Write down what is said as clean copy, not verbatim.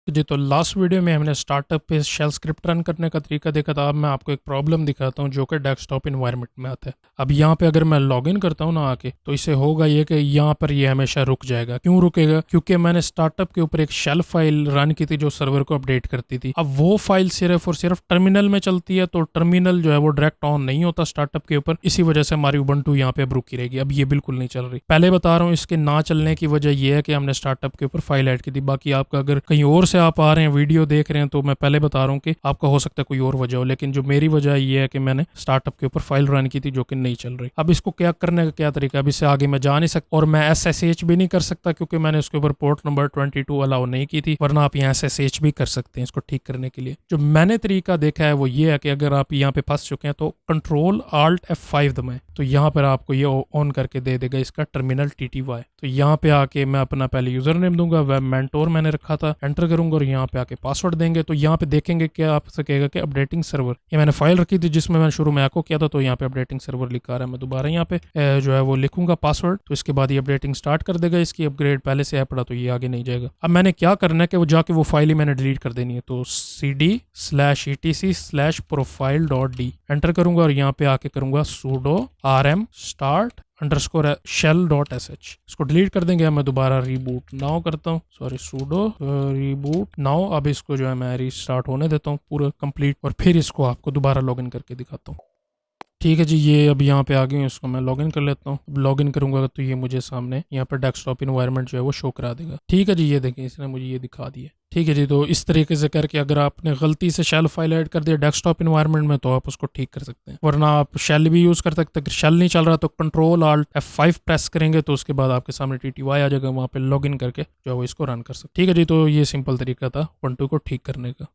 जी, तो last video में हमने स्टार्टअप पे शेल स्क्रिप्ट रन करने का तरीका देखा था। अब मैं आपको एक प्रॉब्लम दिखाता हूँ जो कि डेस्कटॉप इन्वायरमेंट में आता है। अब यहाँ पे अगर मैं लॉगिन करता हूँ ना आके, तो इससे होगा ये कि यहाँ पर ये हमेशा रुक जाएगा। क्यों रुकेगा? क्योंकि मैंने स्टार्टअप के ऊपर एक शेल फाइल रन की थी जो सर्वर को अपडेट करती थी। अब वो फाइल सिर्फ और सिर्फ टर्मिनल में चलती है, तो टर्मिनल जो है वो डायरेक्ट ऑन नहीं होता स्टार्टअप के ऊपर। इसी वजह से हमारी उबंटू यहाँ पे अब रुकी रहेगी। अब ये बिल्कुल नहीं चल रही। पहले बता रहा हूँ, इसके ना चलने की वजह यह है कि हमने स्टार्टअप के ऊपर फाइल ऐड की थी। बाकी आपका अगर कहीं और से आप आ रहे हैं वीडियो देख रहे हैं, तो मैं पहले बता रहा हूँ कि आपका हो सकता है कोई और वजह हो, लेकिन जो मेरी वजह ये है कि मैंने स्टार्टअप के ऊपर फाइल रन की थी जो कि नहीं चल रही। अब इसको क्या करने का क्या तरीका, अब इससे आगे मैं जा नहीं सकता और मैं SSH भी नहीं कर सकता क्योंकि मैंने उसके ऊपर पोर्ट नंबर 22 अलाउ नहीं की थी। वरना आप यहाँ SSH भी कर सकते हैं इसको ठीक करने के लिए। जो मैंने तरीका देखा है वो ये है कि अगर आप यहाँ पे फंस चुके हैं तो कंट्रोल Alt F5 दबाएं, तो यहाँ पर आपको ये ऑन करके दे देगा इसका टर्मिनल TTY। तो यहाँ पे आके मैं अपना पहले यूजर नेम दूंगा, वेब मेंटोर मैंने रखा था, एंटर करूंगा और यहाँ पे आके पासवर्ड देंगे। तो यहाँ पे देखेंगे क्या आप सकेगा कि अपडेटिंग सर्वर, ये मैंने फाइल रखी थी जिसमें मैंने शुरू में एको किया था, तो यहाँ पे अपडेटिंग सर्वर लिखा रहा है। मैं दोबारा यहाँ पे जो है वो लिखूंगा पासवर्ड, तो इसके बाद ये अपडेटिंग स्टार्ट कर देगा। इसकी अपग्रेड पहले से है पड़ा तो ये आगे नहीं जाएगा। अब मैंने क्या करना है कि वो जाके वो फाइल ही मैंने डिलीट कर देनी है। तो cd/etc/profile.d एंटर करूंगा और यहाँ पे आके करूंगा sudo rm start _shell.sh, इसको डिलीट कर देंगे। मैं दोबारा रीबूट नाउ करता हूँ, सॉरी sudo रीबूट नाउ। अब इसको जो है मैं रीस्टार्ट होने देता हूँ पूरा कंप्लीट, और फिर इसको आपको दोबारा लॉगिन करके दिखाता हूँ। ठीक है जी, ये अब यहाँ पे आ गई हूँ, इसको मैं लॉगिन कर लेता हूँ। अब लॉगिन करूंगा तो ये मुझे सामने यहाँ पर डेस्कटॉप इन्वायरमेंट जो है वो शो करा देगा। ठीक है जी, ये देखिए इसने मुझे ये दिखा दिया। ठीक है जी, तो इस तरीके से करके अगर आपने गलती से शेल फाइल ऐड कर दिया डेस्कटॉप इन्वायरमेंट में तो आप उसको ठीक कर सकते हैं। वरना आप शेल भी यूज़ कर सकते हैं। अगर शेल नहीं चल रहा तो कंट्रोल Alt F5 प्रेस करेंगे तो उसके बाद आपके सामने TTY आ जाएगा, वहाँ पे लॉगिन करके जो है वो इसको रन कर सकते। ठीक है जी, तो ये सिंपल तरिका था उबंटू को ठीक करने का।